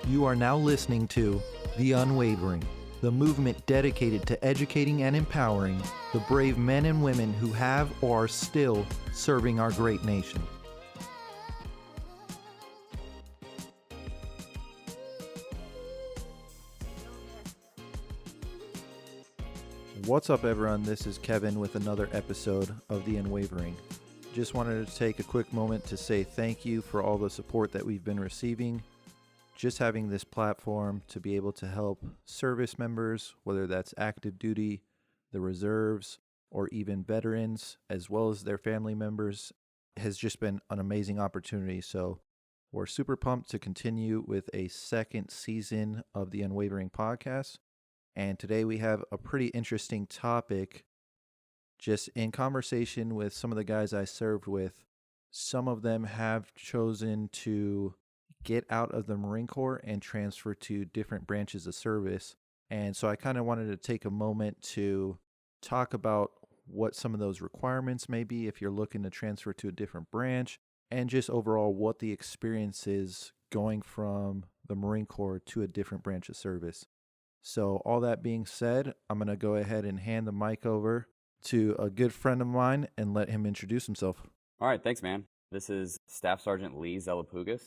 You are now listening to The Unwavering, the movement dedicated to educating and empowering the brave men and women who have or are still serving our great nation. What's up, everyone? This is Kevin with another episode of The Unwavering. Just wanted to take a quick moment to say thank you for all the support that we've been receiving. Just having this platform to be able to help service members, whether that's active duty, the reserves, or even veterans, as well as their family members, has just been an amazing opportunity. So we're super pumped to continue with a second season of the Unwavering podcast. And today we have a pretty interesting topic. Just in conversation with some of the guys I served with, some of them have chosen to get out of the Marine Corps and transfer to different branches of service. And so I kind of wanted to take a moment to talk about what some of those requirements may be if you're looking to transfer to a different branch, and just overall what the experience is going from the Marine Corps to a different branch of service. So all that being said, I'm going to go ahead and hand the mic over to a good friend of mine and let him introduce himself. All right, thanks, man. This is Staff Sergeant Leigh Zelepugas.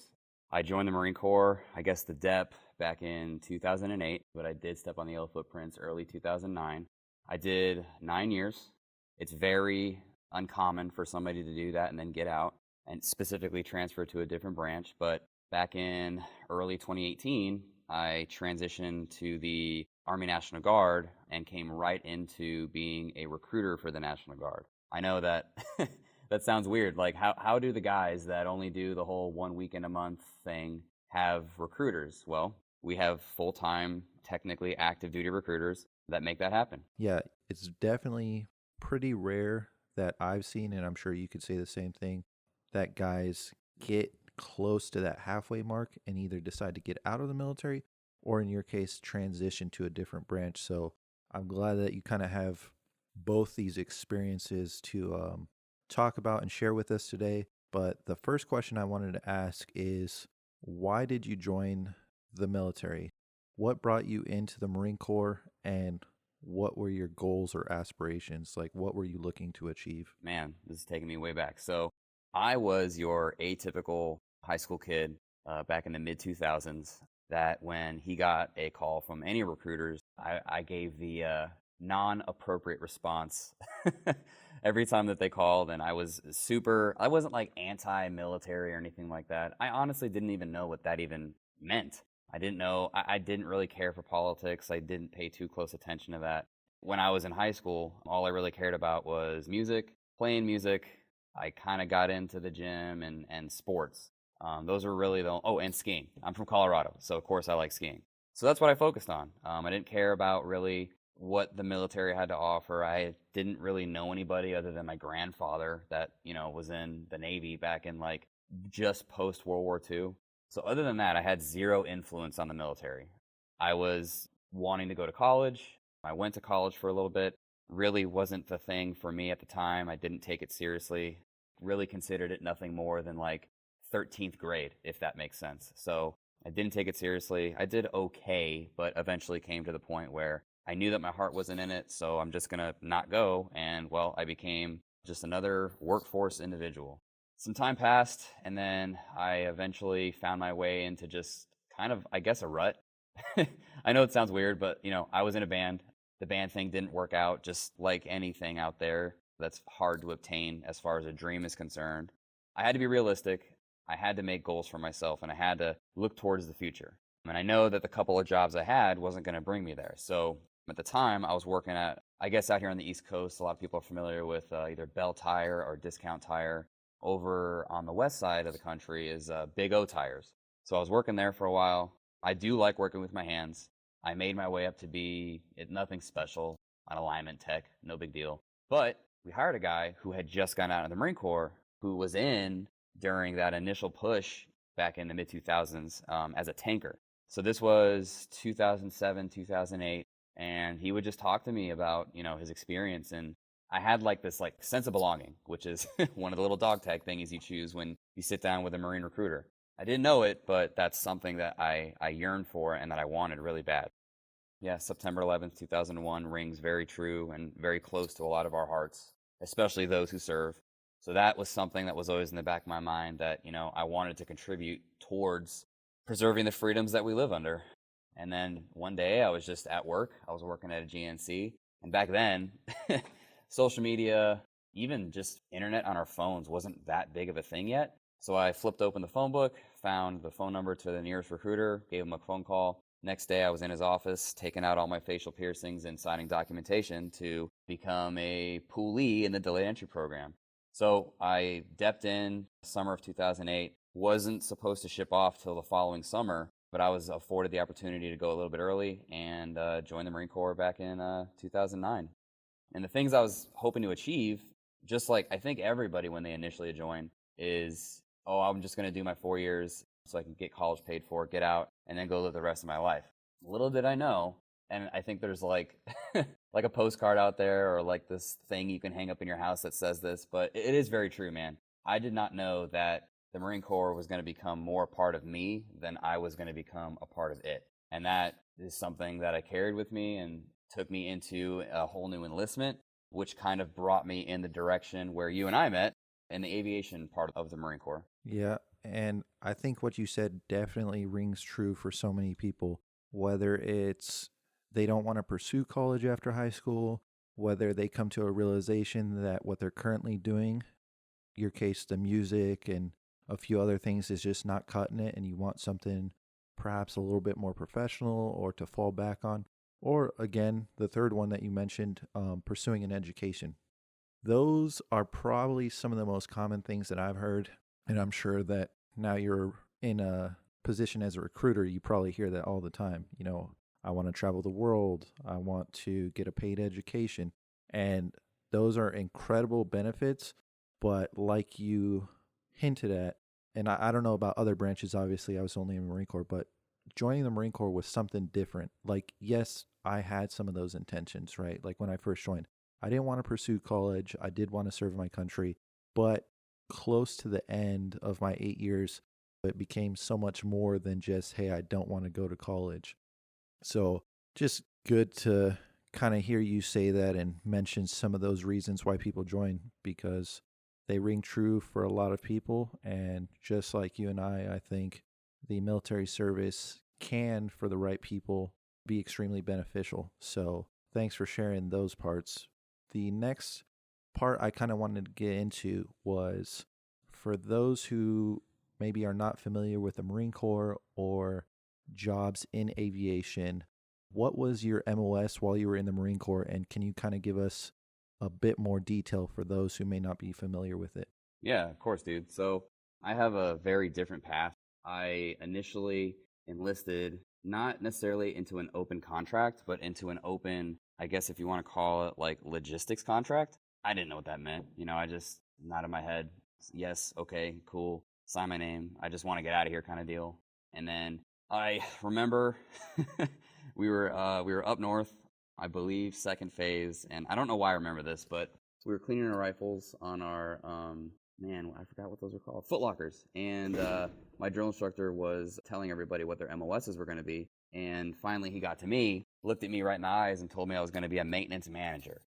I joined the Marine Corps, I guess the DEP, back in 2008, but I did step on the yellow footprints early 2009. I did 9 years. It's very uncommon for somebody to do that and then get out and specifically transfer to a different branch. But back in early 2018, I transitioned to the Army National Guard and came right into being a recruiter for the National Guard. I know that that sounds weird. Like, how do the guys that only do the whole 1 weekend a month thing have recruiters? Well, we have full-time, technically active duty recruiters that make that happen. Yeah, it's definitely pretty rare that I've seen, and I'm sure you could say the same thing, that guys get close to that halfway mark and either decide to get out of the military or, in your case, transition to a different branch. So I'm glad that you kind of have both these experiences to talk about and share with us today. But the first question I wanted to ask is, why did you join the military? What brought you into the Marine Corps, and what were your goals or aspirations? Like, what were you looking to achieve? Man, this is taking me way back. So I was your atypical high school kid back in the mid-2000s that when he got a call from any recruiters, I gave the non-appropriate response every time that they called. And I wasn't like anti-military or anything like that. I honestly didn't even know what that even meant. I didn't know. I didn't really care for politics. I didn't pay too close attention to that. When I was in high school, all I really cared about was music, playing music. I kind of got into the gym and sports. Those were really and skiing. I'm from Colorado, so of course I like skiing. So that's what I focused on. I didn't care about really what the military had to offer. I didn't really know anybody other than my grandfather that, was in the Navy back in like just post World War II. So other than that, I had zero influence on the military. I was wanting to go to college. I went to college for a little bit. Really wasn't the thing for me at the time. I didn't take it seriously. Really considered it nothing more than like 13th grade, if that makes sense. So I didn't take it seriously. I did okay, but eventually came to the point where I knew that my heart wasn't in it, so I'm just going to not go. And, well, I became just another workforce individual. Some time passed, and then I eventually found my way into just kind of, I guess, a rut. I know it sounds weird, but, I was in a band. The band thing didn't work out, just like anything out there that's hard to obtain as far as a dream is concerned. I had to be realistic. I had to make goals for myself, and I had to look towards the future. And I know that the couple of jobs I had wasn't going to bring me there. So at the time, I was working at, I guess out here on the East Coast, a lot of people are familiar with either Bell Tire or Discount Tire. Over on the west side of the country is Big O Tires. So I was working there for a while. I do like working with my hands. I made my way up to be nothing special, an alignment tech, no big deal. But we hired a guy who had just gotten out of the Marine Corps, who was in during that initial push back in the mid-2000s as a tanker. So this was 2007, 2008, and he would just talk to me about, his experience. And I had like this like sense of belonging, which is one of the little dog tag things you choose when you sit down with a Marine recruiter. I didn't know it, but that's something that I yearned for and that I wanted really bad. Yeah, September 11th, 2001 rings very true and very close to a lot of our hearts, especially those who serve. So that was something that was always in the back of my mind that, I wanted to contribute towards preserving the freedoms that we live under. And then one day I was just at work. I was working at a GNC. And back then, social media, even just internet on our phones wasn't that big of a thing yet. So I flipped open the phone book, found the phone number to the nearest recruiter, gave him a phone call. Next day, I was in his office, taking out all my facial piercings and signing documentation to become a poolee in the delayed entry program. So I depped in summer of 2008, wasn't supposed to ship off till the following summer, but I was afforded the opportunity to go a little bit early and join the Marine Corps back in 2009. And the things I was hoping to achieve, just like I think everybody when they initially join, is, oh, I'm just going to do my 4 years so I can get college paid for, get out, and then go live the rest of my life. Little did I know, and I think there's like like a postcard out there or like this thing you can hang up in your house that says this, but it is very true, man. I did not know that the Marine Corps was going to become more a part of me than I was going to become a part of it. And that is something that I carried with me and took me into a whole new enlistment, which kind of brought me in the direction where you and I met in the aviation part of the Marine Corps. Yeah, and I think what you said definitely rings true for so many people, whether it's they don't want to pursue college after high school, whether they come to a realization that what they're currently doing, your case, the music and a few other things, is just not cutting it, and you want something perhaps a little bit more professional or to fall back on. Or again, the third one that you mentioned, pursuing an education. Those are probably some of the most common things that I've heard. And I'm sure that now you're in a position as a recruiter, you probably hear that all the time. I want to travel the world. I want to get a paid education. And those are incredible benefits. But like you hinted at, and I don't know about other branches, obviously, I was only in the Marine Corps, but joining the Marine Corps was something different. Like, yes, I had some of those intentions, right? Like when I first joined, I didn't want to pursue college. I did want to serve my country, but close to the end of my 8 years, it became so much more than just, hey, I don't want to go to college. So just good to kind of hear you say that and mention some of those reasons why people join, because they ring true for a lot of people. And just like you and I think the military service can, for the right people, be extremely beneficial. So thanks for sharing those parts. The next part I kind of wanted to get into was for those who maybe are not familiar with the Marine Corps or jobs in aviation, what was your MOS while you were in the Marine Corps? And can you kind of give us a bit more detail for those who may not be familiar with it? Yeah, of course, dude. So I have a very different path. I initially enlisted not necessarily into an open contract, but into an open, I guess if you want to call it like logistics contract. I didn't know what that meant. I just nodded my head. Yes, okay, cool. Sign my name. I just want to get out of here kind of deal. And then I remember we were up north, I believe, second phase, and I don't know why I remember this, but we were cleaning our rifles on our man, I forgot what those were called, footlockers. And my drill instructor was telling everybody what their MOSs were going to be. And finally, he got to me, looked at me right in the eyes, and told me I was going to be a maintenance manager.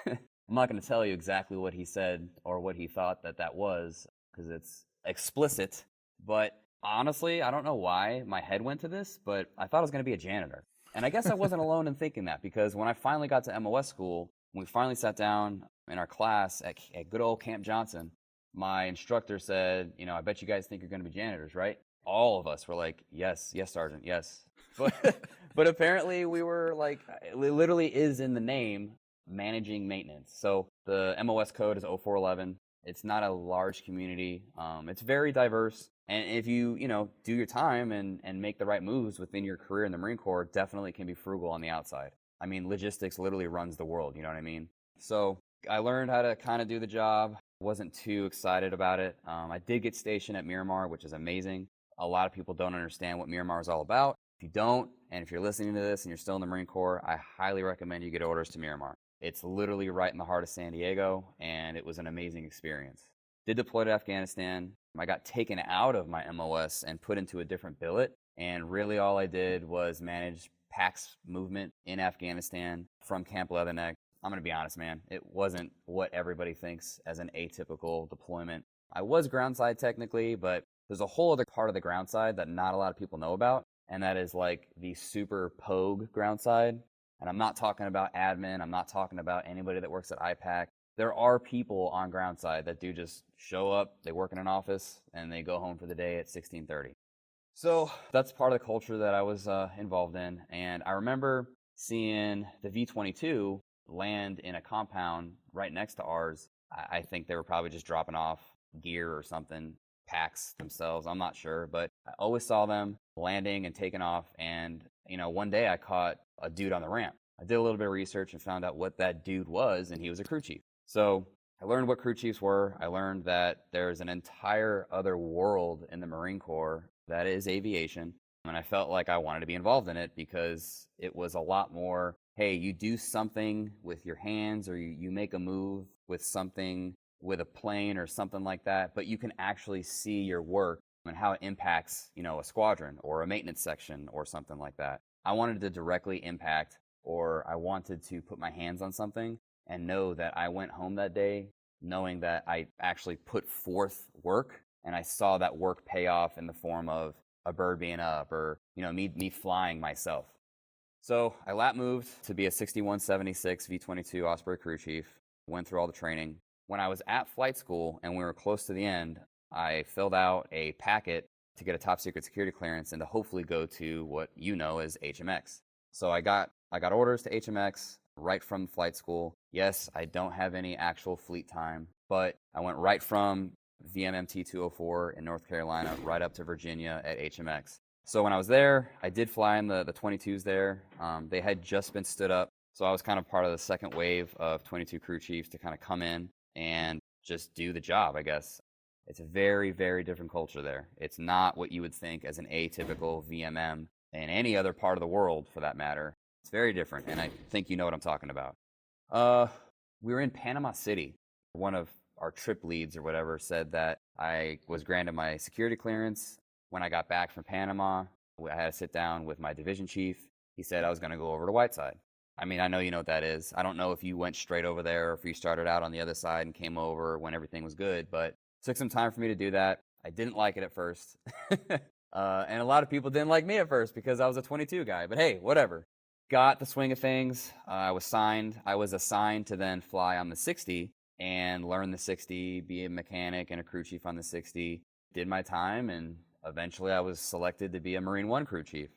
I'm not going to tell you exactly what he said or what he thought that was, because it's explicit. But honestly, I don't know why my head went to this, but I thought I was going to be a janitor. And I guess I wasn't alone in thinking that, because when I finally got to MOS school, when we finally sat down in our class at good old Camp Johnson, my instructor said, I bet you guys think you're going to be janitors, right? All of us were like, yes, Sergeant, yes. But apparently we were like, it literally is in the name, managing maintenance. So the MOS code is 0411. It's not a large community. It's very diverse. And if you do your time and make the right moves within your career in the Marine Corps, definitely can be frugal on the outside. I mean, logistics literally runs the world, you know what I mean? So I learned how to kind of do the job. Wasn't too excited about it. I did get stationed at Miramar, which is amazing. A lot of people don't understand what Miramar is all about. If you don't, and if you're listening to this and you're still in the Marine Corps, I highly recommend you get orders to Miramar. It's literally right in the heart of San Diego, and it was an amazing experience. did deploy to Afghanistan. I got taken out of my MOS and put into a different billet. And really all I did was manage PAX movement in Afghanistan from Camp Leatherneck. I'm going to be honest, man. It wasn't what everybody thinks as an atypical deployment. I was groundside technically, but there's a whole other part of the groundside that not a lot of people know about, and that is like the super pogue groundside. And I'm not talking about admin. I'm not talking about anybody that works at IPAC. There are people on groundside that do just show up, they work in an office, and they go home for the day at 16:30. So that's part of the culture that I was involved in. And I remember seeing the V-22 land in a compound right next to ours. I think they were probably just dropping off gear or something, packs themselves. I'm not sure, but I always saw them landing and taking off. And, one day I caught a dude on the ramp. I did a little bit of research and found out what that dude was, and he was a crew chief. So I learned what crew chiefs were. I learned that there's an entire other world in the Marine Corps that is aviation. And I felt like I wanted to be involved in it because it was a lot more, hey, you do something with your hands, or you make a move with something with a plane or something like that, but you can actually see your work and how it impacts, a squadron or a maintenance section or something like that. I wanted to directly impact, or I wanted to put my hands on something and know that I went home that day knowing that I actually put forth work, and I saw that work pay off in the form of a bird being up, or me flying myself. So I lap moved to be a 6176 V-22 Osprey crew chief, went through all the training. When I was at flight school and we were close to the end, I filled out a packet to get a top secret security clearance and to hopefully go to what you know as HMX. So I got orders to HMX right from flight school. Yes, I don't have any actual fleet time, but I went right from VMMT 204 in North Carolina right up to Virginia at HMX. So when I was there, I did fly in the 22s there. They had just been stood up, so I was kind of part of the second wave of 22 crew chiefs to kind of come in and just do the job, I guess. It's a very, very different culture there. It's not what you would think as an atypical VMM in any other part of the world, for that matter. It's very different, and I think you know what I'm talking about. We were in Panama City. One of our trip leads or whatever said that I was granted my security clearance. When I got back from Panama, I had to sit down with my division chief. He said I was going to go over to Whiteside. I mean, I know you know what that is. I don't know if you went straight over there or if you started out on the other side and came over when everything was good, but it took some time for me to do that. I didn't like it at first. And a lot of people didn't like me at first because I was a 22 guy, but hey, whatever. Got the swing of things. I was assigned to then fly on the 60 and learn the 60, be a mechanic and a crew chief on the 60. Did my time, and eventually I was selected to be a Marine One crew chief.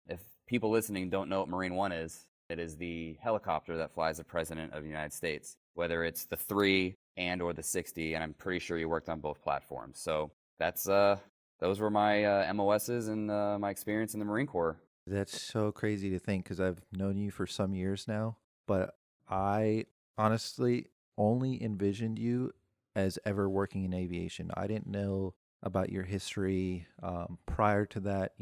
If people listening don't know what Marine One is, it is the helicopter that flies the President of the United States, whether it's the 3 and or the 60, and I'm pretty sure you worked on both platforms. So that's those were my MOSs and my experience in the Marine Corps. That's so crazy to think because I've known you for some years now, but I honestly only envisioned you as ever working in aviation. I didn't know about your history prior to that.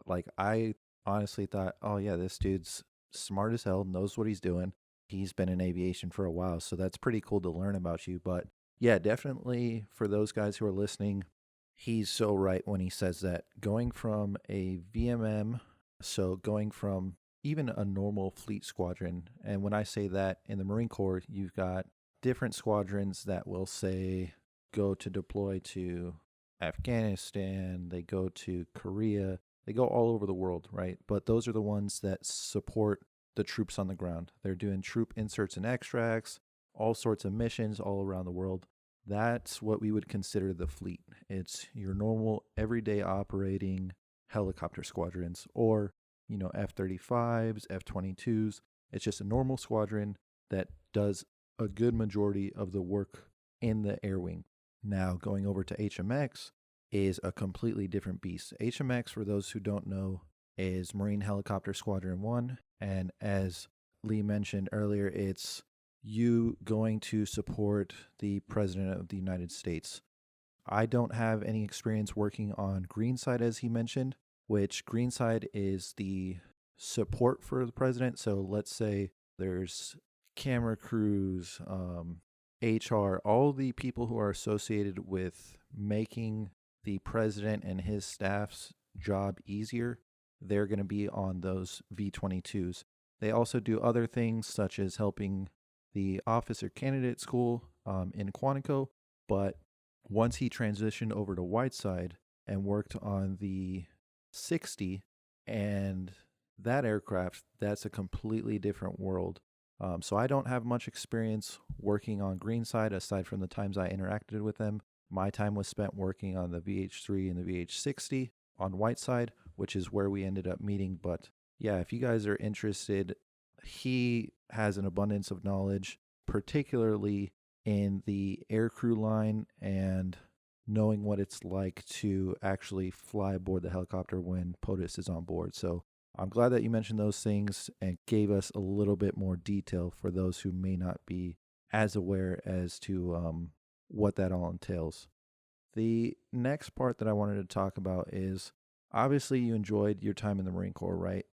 Like I honestly thought, oh yeah, this dude's smart as hell, knows what he's doing. He's been in aviation for a while, so that's pretty cool to learn about you. But yeah, definitely for those guys who are listening, he's so right when he says that going from a VMM, so going from even a normal fleet squadron, and when I say that in the Marine Corps, you've got different squadrons that will say go to deploy to Afghanistan, they go to Korea, they go all over the world, right? But those are the ones that support the troops on the ground. They're doing troop inserts and extracts, all sorts of missions all around the world. That's what we would consider the fleet. It's your normal everyday operating helicopter squadrons, or F-35s, F-22s. It's just a normal squadron that does a good majority of the work in the air wing. Now, going over to HMX is a completely different beast. HMX, for those who don't know, is Marine Helicopter Squadron 1. And as Leigh mentioned earlier, it's you going to support the President of the United States. I don't have any experience working on Greenside, as he mentioned, which Greenside is the support for the president. So let's say there's camera crews, HR, all the people who are associated with making the president and his staff's job easier, they're going to be on those V-22s. They also do other things such as helping the officer candidate school in Quantico, but once he transitioned over to Whiteside and worked on the 60 and that aircraft, that's a completely different world. So I don't have much experience working on Greenside aside from the times I interacted with them. My time was spent working on the VH3 and the VH60 on Whiteside, which is where we ended up meeting. But yeah, if you guys are interested, he has an abundance of knowledge, particularly in the aircrew line and knowing what it's like to actually fly aboard the helicopter when POTUS is on board. So I'm glad that you mentioned those things and gave us a little bit more detail for those who may not be as aware as to what that all entails. The next part that I wanted to talk about is obviously you enjoyed your time in the Marine Corps, right?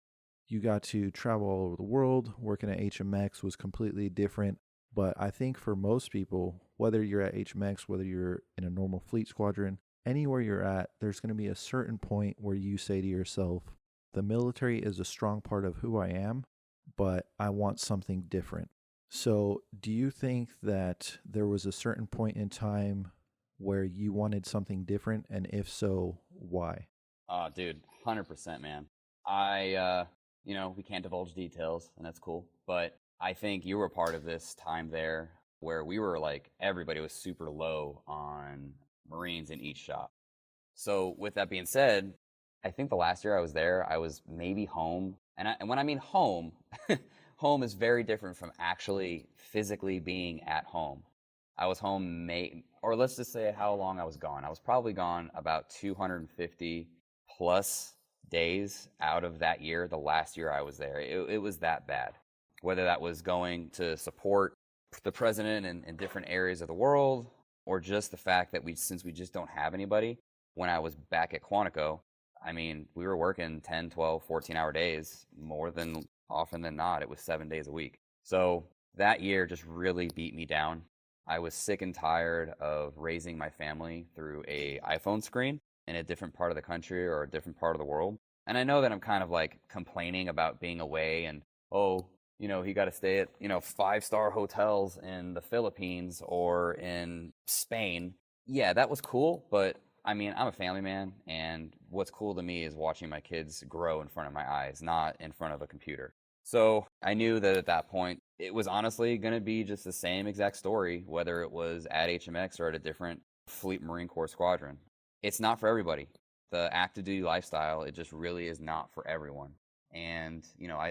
You got to travel all over the world. Working at HMX was completely different. But I think for most people, whether you're at HMX, whether you're in a normal fleet squadron, anywhere you're at, there's going to be a certain point where you say to yourself, the military is a strong part of who I am, but I want something different. So, do you think that there was a certain point in time where you wanted something different? And if so, why? Dude, 100%, man. I we can't divulge details, and that's cool. But I think you were part of this time there where we were like, everybody was super low on Marines in each shop. So, with that being said, I think the last year I was there, I was maybe home. And when I mean home, home is very different from actually physically being at home. I was home, or let's just say how long I was gone. I was probably gone about 250 plus days out of that year, the last year I was there. It was that bad. Whether that was going to support the president in different areas of the world, or just the fact that since we just don't have anybody, when I was back at Quantico, I mean, we were working 10, 12, 14-hour days more than often than not. It was 7 days a week. So that year just really beat me down. I was sick and tired of raising my family through a iPhone screen in a different part of the country or a different part of the world. And I know that I'm kind of like complaining about being away and, oh, he got to stay at, 5-star hotels in the Philippines or in Spain. Yeah, that was cool, but I mean, I'm a family man, and what's cool to me is watching my kids grow in front of my eyes, not in front of a computer. So I knew that at that point, it was honestly going to be just the same exact story, whether it was at HMX or at a different Fleet Marine Corps squadron. It's not for everybody. The active duty lifestyle, it just really is not for everyone. And,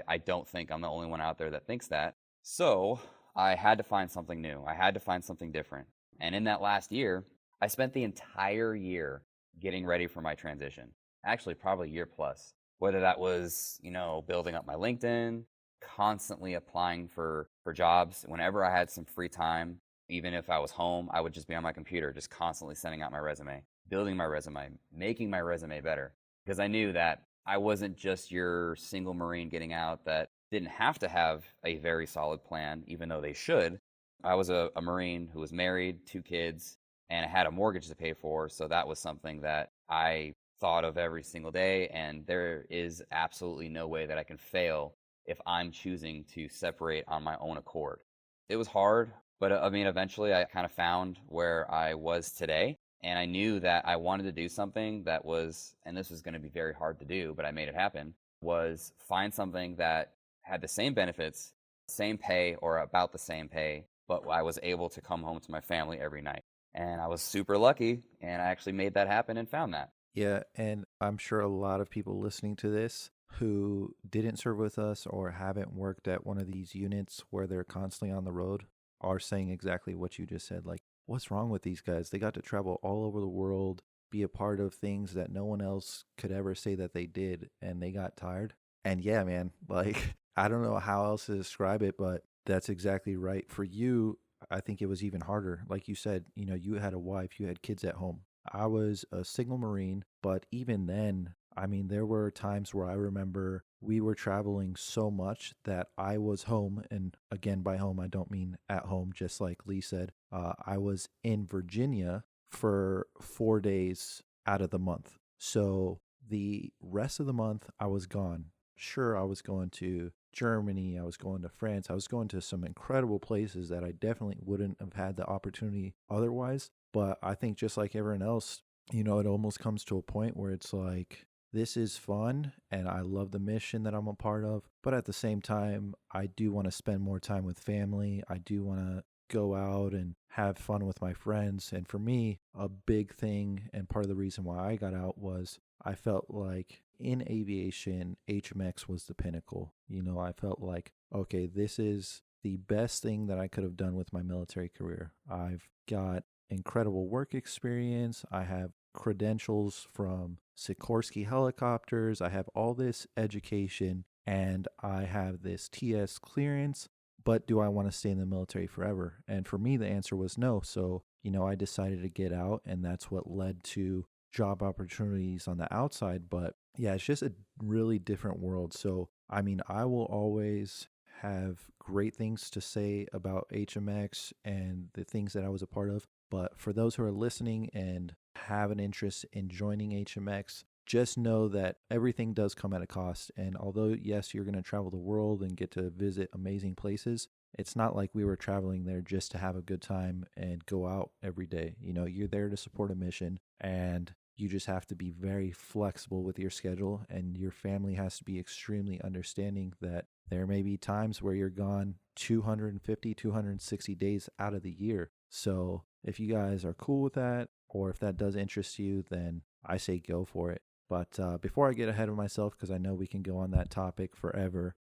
I don't think I'm the only one out there that thinks that. So I had to find something new. I had to find something different. And in that last year, I spent the entire year getting ready for my transition. Actually, probably a year plus. Whether that was, building up my LinkedIn, constantly applying for jobs. Whenever I had some free time, even if I was home, I would just be on my computer, just constantly sending out my resume, building my resume, making my resume better. Because I knew that I wasn't just your single Marine getting out that didn't have to have a very solid plan, even though they should. I was a Marine who was married, 2 kids, and I had a mortgage to pay for. So that was something that I thought of every single day. And there is absolutely no way that I can fail if I'm choosing to separate on my own accord. It was hard, but I mean, eventually I kind of found where I was today. And I knew that I wanted to do something that was, and this was going to be very hard to do, but I made it happen, was find something that had the same benefits, same pay, or about the same pay, but I was able to come home to my family every night. And I was super lucky, and I actually made that happen and found that. Yeah, and I'm sure a lot of people listening to this who didn't serve with us or haven't worked at one of these units where they're constantly on the road are saying exactly what you just said. Like, what's wrong with these guys? They got to travel all over the world, be a part of things that no one else could ever say that they did, and they got tired. And yeah, man, like, I don't know how else to describe it, but that's exactly right. For you, I think it was even harder. Like you said, you had a wife, you had kids at home. I was a single Marine, but even then, I mean, there were times where I remember we were traveling so much that I was home. And again, by home, I don't mean at home, just like Leigh said. I was in Virginia for 4 days out of the month. So the rest of the month, I was gone. Sure, I was going to Germany, I was going to France, I was going to some incredible places that I definitely wouldn't have had the opportunity otherwise. But I think just like everyone else, it almost comes to a point where it's like, this is fun and I love the mission that I'm a part of. But at the same time, I do want to spend more time with family. I do want to go out and have fun with my friends. And for me, a big thing and part of the reason why I got out was I felt like in aviation, HMX was the pinnacle. I felt like, okay, this is the best thing that I could have done with my military career. I've got incredible work experience. I have credentials from Sikorsky helicopters. I have all this education and I have this TS clearance. But do I want to stay in the military forever? And for me, the answer was no. So, I decided to get out, and that's what led to job opportunities on the outside. But yeah, it's just a really different world. So, I mean, I will always have great things to say about HMX and the things that I was a part of. But for those who are listening and have an interest in joining HMX, just know that everything does come at a cost. And although, yes, you're going to travel the world and get to visit amazing places, it's not like we were traveling there just to have a good time and go out every day. You're there to support a mission, and you just have to be very flexible with your schedule, and your family has to be extremely understanding that there may be times where you're gone 250, 260 days out of the year. So if you guys are cool with that, or if that does interest you, then I say go for it. But before I get ahead of myself, because I know we can go on that topic forever,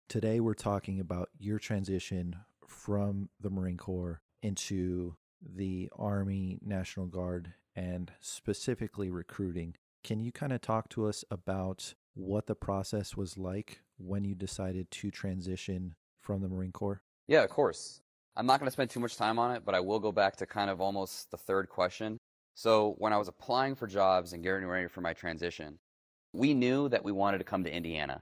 today we're talking about your transition from the Marine Corps into the Army National Guard and specifically recruiting. Can you kind of talk to us about what the process was like when you decided to transition from the Marine Corps? Yeah, of course. I'm not going to spend too much time on it, but I will go back to kind of almost the third question. So when I was applying for jobs and getting ready for my transition, we knew that we wanted to come to Indiana.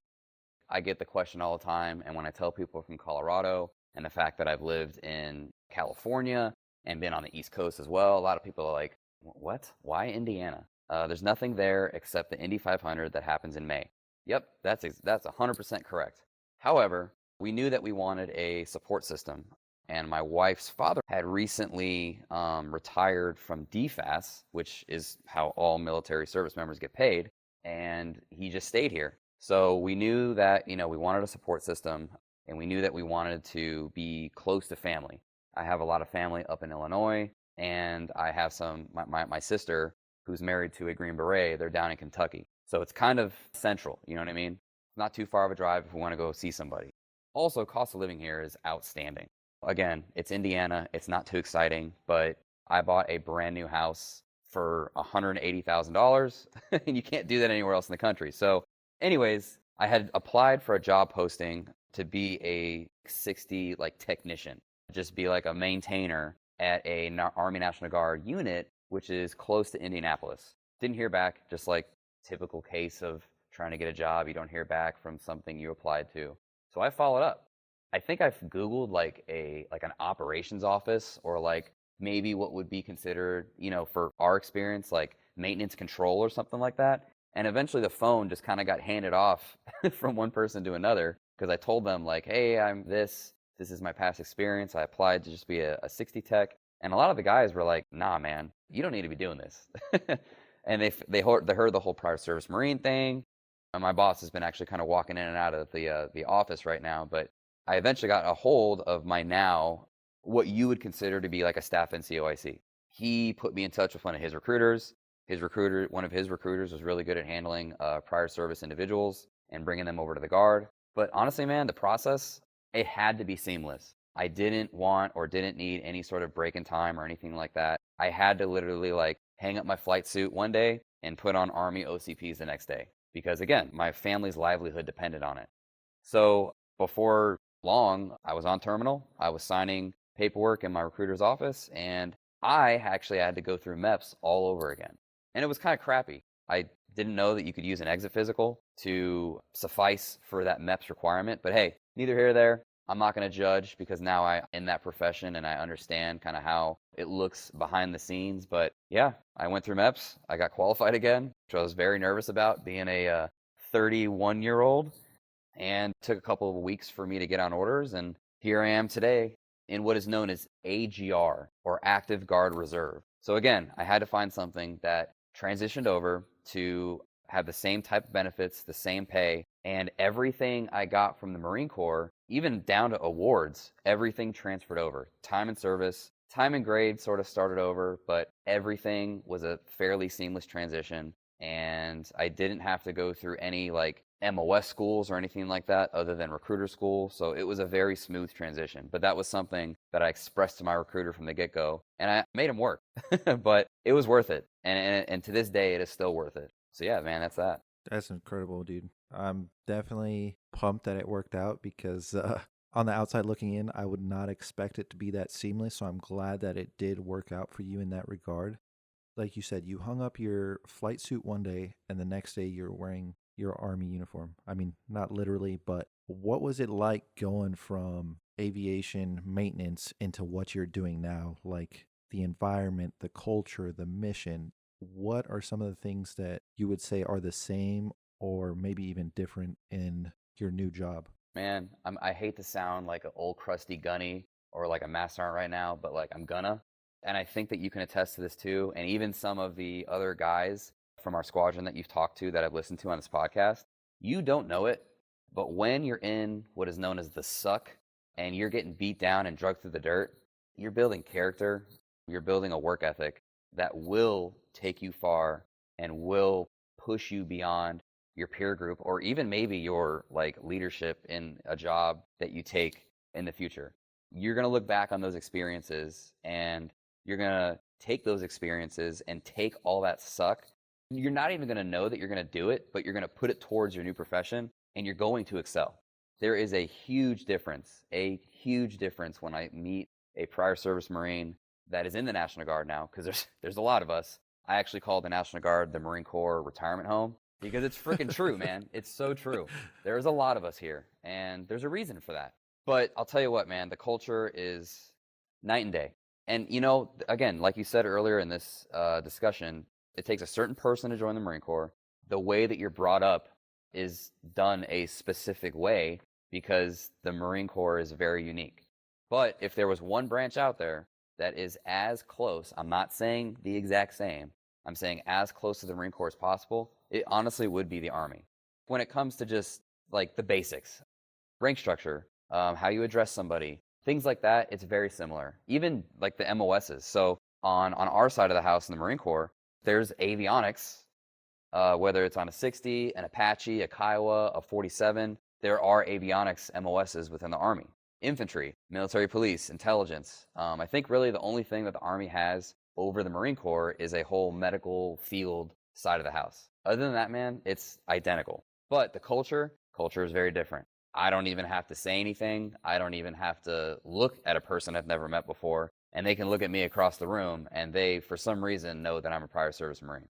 I get the question all the time, and when I tell people from Colorado and the fact that I've lived in California and been on the East Coast as well, a lot of people are like, what? Why Indiana? There's nothing there except the Indy 500 that happens in May. Yep, that's 100% correct. However, we knew that we wanted a support system, and my wife's father had recently retired from DFAS, which is how all military service members get paid, and he just stayed here. So we knew that, we wanted a support system, and we knew that we wanted to be close to family. I have a lot of family up in Illinois, and I have my sister who's married to a Green Beret. They're down in Kentucky. So it's kind of central, you know what I mean? Not too far of a drive if we want to go see somebody. Also, cost of living here is outstanding. Again, it's Indiana. It's not too exciting, but I bought a brand new house for $180,000, and you can't do that anywhere else in the country. So anyways, I had applied for a job posting to be a 60 technician, just be like a maintainer at a Army National Guard unit, which is close to Indianapolis. Didn't hear back, just like typical case of trying to get a job. You don't hear back from something you applied to. So I followed up. I think I've Googled an operations office, or maybe what would be considered, for our experience, like maintenance control or something like that. And eventually the phone just kind of got handed off from one person to another, because I told them hey, I'm this is my past experience. I applied to just be a 60 tech. And a lot of the guys were like, nah, man, you don't need to be doing this. And they heard the whole prior service Marine thing. And my boss has been actually kind of walking in and out of the office right now. But I eventually got a hold of my now, what you would consider to be like a staff NCOIC. He put me in touch with one of his recruiters. One of his recruiters was really good at handling prior service individuals and bringing them over to the Guard. But honestly, man, the process, it had to be seamless. I didn't want or didn't need any sort of break in time or anything like that. I had to literally hang up my flight suit one day and put on Army OCPs the next day, because again, my family's livelihood depended on it. So before long, I was on terminal. I was signing paperwork in my recruiter's office, and I actually had to go through MEPS all over again. And it was kind of crappy. I Didn't know that you could use an exit physical to suffice for that MEPS requirement. But hey, neither here nor there. I'm not going to judge because now I'm in that profession and I understand kind of how it looks behind the scenes. But yeah, I went through MEPS. I got qualified again, which I was very nervous about, being a 31-year-old, and took a couple of weeks for me to get on orders. And here I am today in what is known as AGR, or Active Guard Reserve. So again, I had to find something that transitioned over to have the same type of benefits, the same pay, and everything I got from the Marine Corps, even down to awards, everything transferred over. Time and service, time and grade sort of started over, but everything was a fairly seamless transition. And I didn't have to go through any like MOS schools or anything like that other than recruiter school. So it was a very smooth transition. But that was something that I expressed to my recruiter from the get-go, and I made him work. But it was worth it. And to this day, it is still worth it. So yeah, man, that's that. That's incredible, dude. I'm definitely pumped that it worked out because on the outside looking in, I would not expect it to be that seamless. So I'm glad that it did work out for you in that regard. Like you said, you hung up your flight suit one day and the next day you're wearing your Army uniform. I mean, not literally, but what was it like going from aviation maintenance into what you're doing now? Like the environment, the culture, the mission. What are some of the things that you would say are the same or maybe even different in your new job? Man, I hate to sound like an old crusty gunny or like a master sergeant right now, but like I'm gonna. And I think that you can attest to this too. And even some of the other guys from our squadron that you've talked to that I've listened to on this podcast, you don't know it, but when you're in what is known as the suck and you're getting beat down and dragged through the dirt, you're building character, you're building a work ethic that will take you far and will push you beyond your peer group or even maybe your like leadership in a job that you take in the future. You're going to look back on those experiences and you're going to take those experiences and take all that suck. You're not even going to know that you're going to do it, but you're going to put it towards your new profession and you're going to excel. There is a huge difference when I meet a prior service Marine that is in the National Guard now, because there's a lot of us. I actually call the National Guard the Marine Corps retirement home because it's freaking true, man. It's so true. There's a lot of us here, and there's a reason for that. But I'll tell you what, man, the culture is night and day. And, you know, again, like you said earlier in this discussion, it takes a certain person to join the Marine Corps. The way that you're brought up is done a specific way because the Marine Corps is very unique. But if there was one branch out there that is as close, I'm not saying the exact same, I'm saying as close to the Marine Corps as possible, it honestly would be the Army. When it comes to just like the basics, rank structure, how you address somebody, things like that, it's very similar. Even like the MOSs. So on our side of the house in the Marine Corps, there's avionics, whether it's on a 60, an Apache, a Kiowa, a 47, there are avionics MOSs within the Army. Infantry, military police, intelligence. I think really the only thing that the Army has over the Marine Corps is a whole medical field side of the house. Other than that, man, it's identical. But the culture is very different. I don't even have to say anything. I don't even have to look at a person I've never met before, and they can look at me across the room, and they, for some reason, know that I'm a prior service Marine.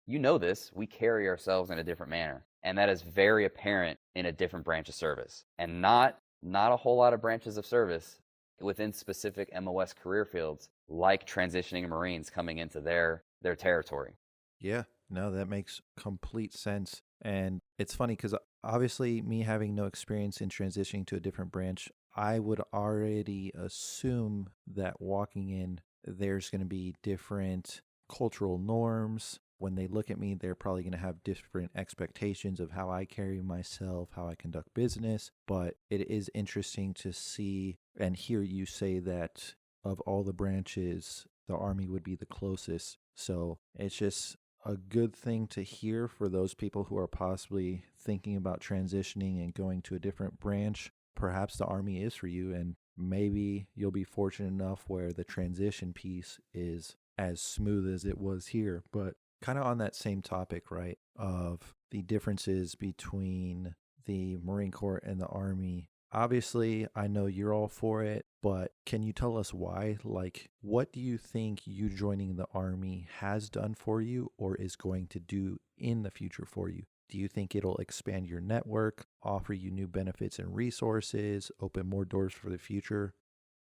You know this. We carry ourselves in a different manner, and that is very apparent in a different branch of service. And not a whole lot of branches of service within specific MOS career fields like transitioning Marines coming into their territory. Yeah, no, that makes complete sense. And it's funny because obviously, me having no experience in transitioning to a different branch, I would already assume that walking in, there's going to be different cultural norms. When they look at me, they're probably going to have different expectations of how I carry myself, how I conduct business. But it is interesting to see and hear you say that of all the branches, the Army would be the closest. So it's just a good thing to hear for those people who are possibly thinking about transitioning and going to a different branch. Perhaps the Army is for you, and maybe you'll be fortunate enough where the transition piece is as smooth as it was here. But kind of on that same topic, right, of the differences between the Marine Corps and the Army, Obviously, I know you're all for it, but can you tell us why? Like, what do you think you joining the Army has done for you or is going to do in the future for you? Do you think it'll expand your network, offer you new benefits and resources, open more doors for the future?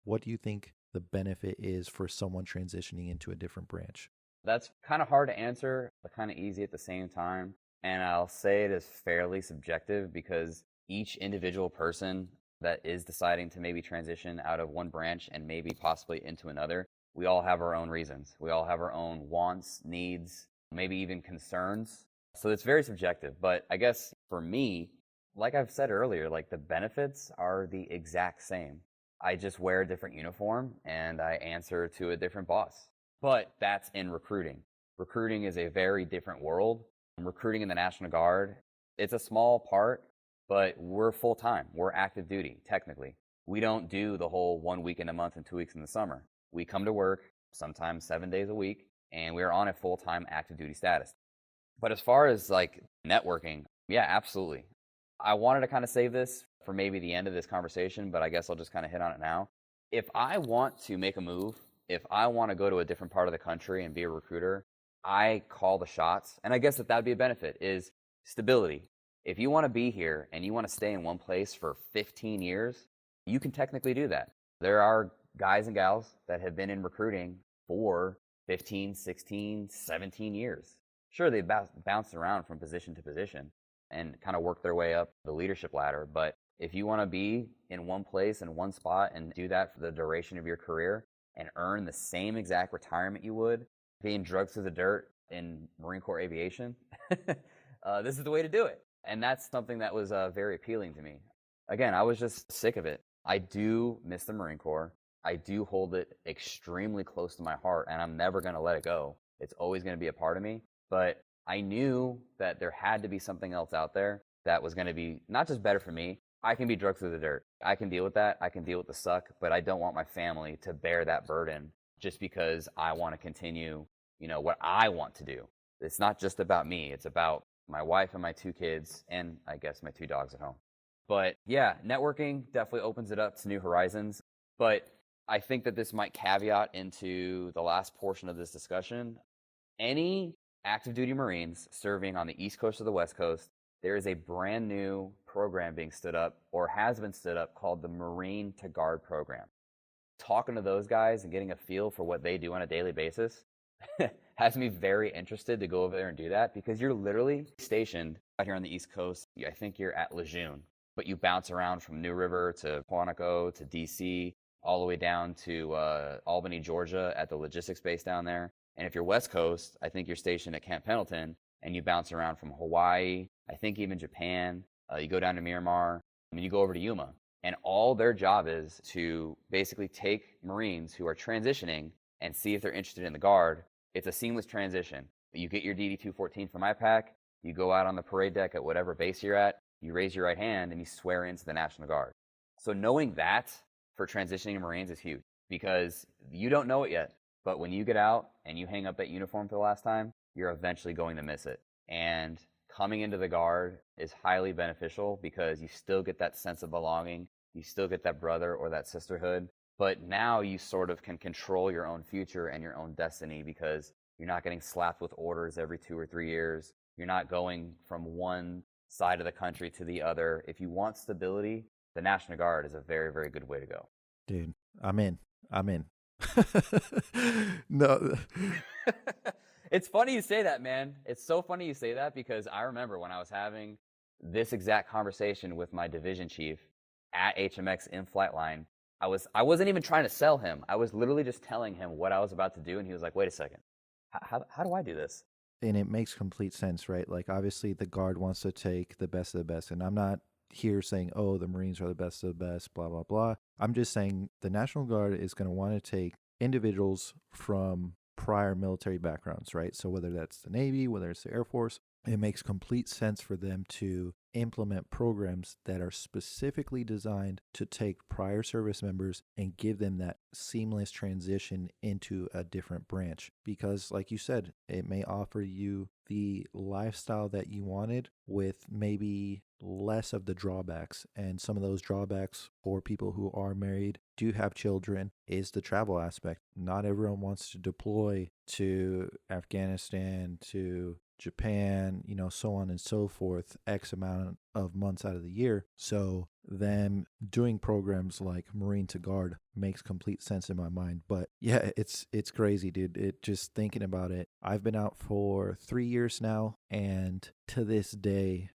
What do you think the benefit is for someone transitioning into a different branch? That's kind of hard to answer, but kind of easy at the same time. And I'll say it is fairly subjective because each individual person that is deciding to maybe transition out of one branch and maybe possibly into another, we all have our own reasons. We all have our own wants, needs, maybe even concerns. So it's very subjective. But I guess for me, like I've said earlier, like the benefits are the exact same. I just wear a different uniform and I answer to a different boss. But that's in recruiting. Recruiting is a very different world. Recruiting in the National Guard, it's a small part, but we're full time. We're active duty, technically. We don't do the whole 1 week in a month and 2 weeks in the summer. We come to work sometimes 7 days a week, and we're on a full time active duty status. But as far as like networking, yeah, absolutely. I wanted to kind of save this for maybe the end of this conversation, but I guess I'll just kind of hit on it now. If I want to make a move, if I want to go to a different part of the country and be a recruiter, I call the shots. And I guess that would be a benefit is stability. If you want to be here and you want to stay in one place for 15 years, you can technically do that. There are guys and gals that have been in recruiting for 15, 16, 17 years. Sure, they bounced around from position to position and kind of work their way up the leadership ladder. But if you want to be in one place in one spot and do that for the duration of your career and earn the same exact retirement you would being drugged through the dirt in Marine Corps aviation, this is the way to do it. And that's something that was very appealing to me. Again, I was just sick of it. I do miss the Marine Corps. I do hold it extremely close to my heart, and I'm never going to let it go. It's always going to be a part of me. But I knew that there had to be something else out there that was going to be not just better for me. I can be drugged through the dirt. I can deal with that. I can deal with the suck, but I don't want my family to bear that burden just because I want to continue, what I want to do. It's not just about me. It's about my wife and my 2 kids and I guess my 2 dogs at home. But yeah, networking definitely opens it up to new horizons. But I think that this might caveat into the last portion of this discussion. Any active duty Marines serving on the East Coast or the West Coast, there is a brand new program being stood up or has been stood up called the Marine to Guard program. Talking to those guys and getting a feel for what they do on a daily basis has me very interested to go over there and do that because you're literally stationed out here on the East Coast. I think you're at Lejeune, but you bounce around from New River to Quantico to DC, all the way down to Albany, Georgia at the logistics base down there. And if you're West Coast, I think you're stationed at Camp Pendleton and you bounce around from Hawaii, I think even Japan, you go down to Miramar, and you go over to Yuma. And all their job is to basically take Marines who are transitioning and see if they're interested in the Guard. It's a seamless transition. You get your DD-214 from IPAC, you go out on the parade deck at whatever base you're at, you raise your right hand, and you swear into the National Guard. So knowing that for transitioning Marines is huge because you don't know it yet. But when you get out and you hang up that uniform for the last time, you're eventually going to miss it. And coming into the Guard is highly beneficial because you still get that sense of belonging. You still get that brother or that sisterhood. But now you sort of can control your own future and your own destiny because you're not getting slapped with orders every 2 or 3 years. You're not going from one side of the country to the other. If you want stability, the National Guard is a very, very good way to go. Dude, I'm in. No. It's funny you say that, man. It's so funny you say that because I remember when I was having this exact conversation with my division chief at HMX in flight line, I wasn't even trying to sell him. I was literally just telling him what I was about to do, and he was like, wait a second. How do I do this? And it makes complete sense, right? Like, obviously, the Guard wants to take the best of the best. And I'm not here saying, oh, the Marines are the best of the best, blah, blah, blah. I'm just saying the National Guard is going to want to take individuals from prior military backgrounds, right? So whether that's the Navy, whether it's the Air Force, it makes complete sense for them to implement programs that are specifically designed to take prior service members and give them that seamless transition into a different branch. Because, like you said, it may offer you the lifestyle that you wanted with maybe less of the drawbacks. And some of those drawbacks for people who are married, do have children, is the travel aspect. Not everyone wants to deploy to Afghanistan, to Japan, so on and so forth, X amount of months out of the year. So them doing programs like Marine to Guard makes complete sense in my mind. But yeah, it's crazy, dude. It just thinking about it. I've been out for 3 years now, and to this day,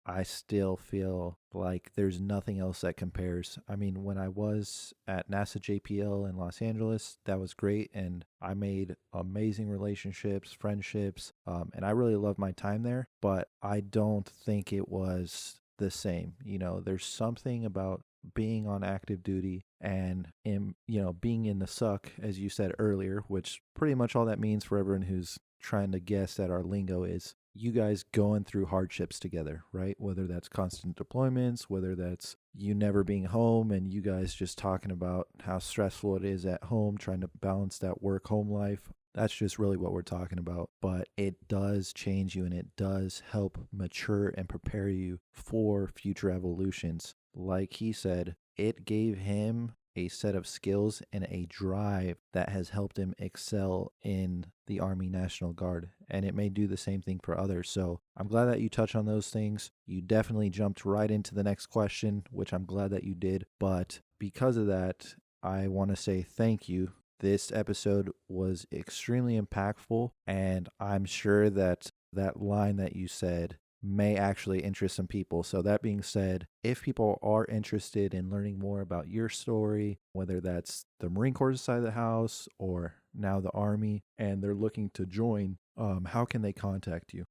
I still feel like there's nothing else that compares. When I was at NASA JPL in Los Angeles, that was great, and I made amazing relationships, friendships, and I really loved my time there, but I don't think it was the same. There's something about being on active duty and being in the suck, as you said earlier, which pretty much all that means for everyone who's trying to guess at our lingo is you guys going through hardships together, right? Whether that's constant deployments, whether that's you never being home and you guys just talking about how stressful it is at home, trying to balance that work-home life. That's just really what we're talking about. But it does change you, and it does help mature and prepare you for future evolutions. Like he said, it gave him a set of skills and a drive that has helped him excel in the Army National Guard. And it may do the same thing for others. So I'm glad that you touched on those things. You definitely jumped right into the next question, which I'm glad that you did. But because of that, I want to say thank you. This episode was extremely impactful, and I'm sure that that line that you said may actually interest some people. So that being said, if people are interested in learning more about your story, whether that's the Marine Corps side of the house or now the Army, and they're looking to join, how can they contact you?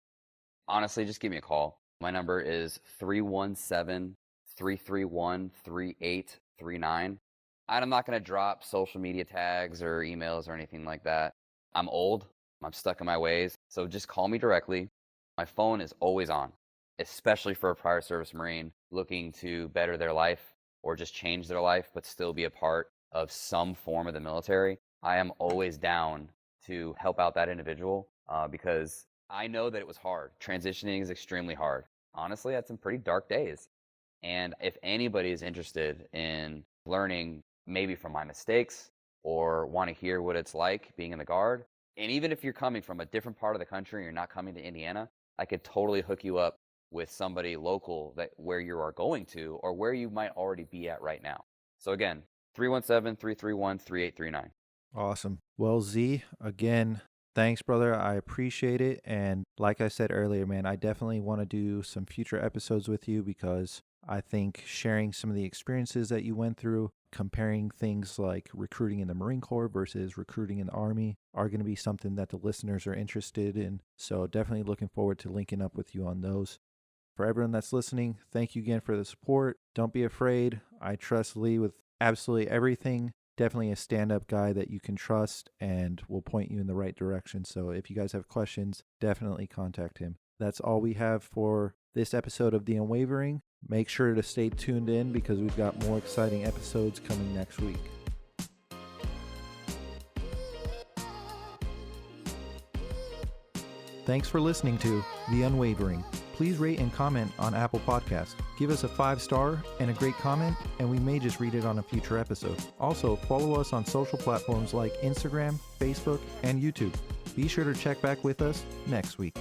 Honestly, just give me a call. My number is 317-331-3839. I'm not going to drop social media tags or emails or anything like that. I'm old. I'm stuck in my ways. So just call me directly. My phone is always on, especially for a prior service Marine looking to better their life or just change their life, but still be a part of some form of the military. I am always down to help out that individual because I know that it was hard. Transitioning is extremely hard. Honestly, I had some pretty dark days. And if anybody is interested in learning maybe from my mistakes or want to hear what it's like being in the Guard, and even if you're coming from a different part of the country and you're not coming to Indiana, I could totally hook you up with somebody local that where you are going to or where you might already be at right now. So again, 317-331-3839. Awesome. Well, Z, again, thanks, brother. I appreciate it. And like I said earlier, man, I definitely want to do some future episodes with you because I think sharing some of the experiences that you went through, comparing things like recruiting in the Marine Corps versus recruiting in the Army are going to be something that the listeners are interested in. So definitely looking forward to linking up with you on those. For everyone that's listening, thank you again for the support. Don't be afraid. I trust Leigh with absolutely everything. Definitely a stand-up guy that you can trust and will point you in the right direction. So if you guys have questions, definitely contact him. That's all we have for this episode of The Unwavering. Make sure to stay tuned in because we've got more exciting episodes coming next week. Thanks for listening to The Unwavering. Please rate and comment on Apple Podcasts. Give us a 5-star and a great comment, and we may just read it on a future episode. Also, follow us on social platforms like Instagram, Facebook, and YouTube. Be sure to check back with us next week.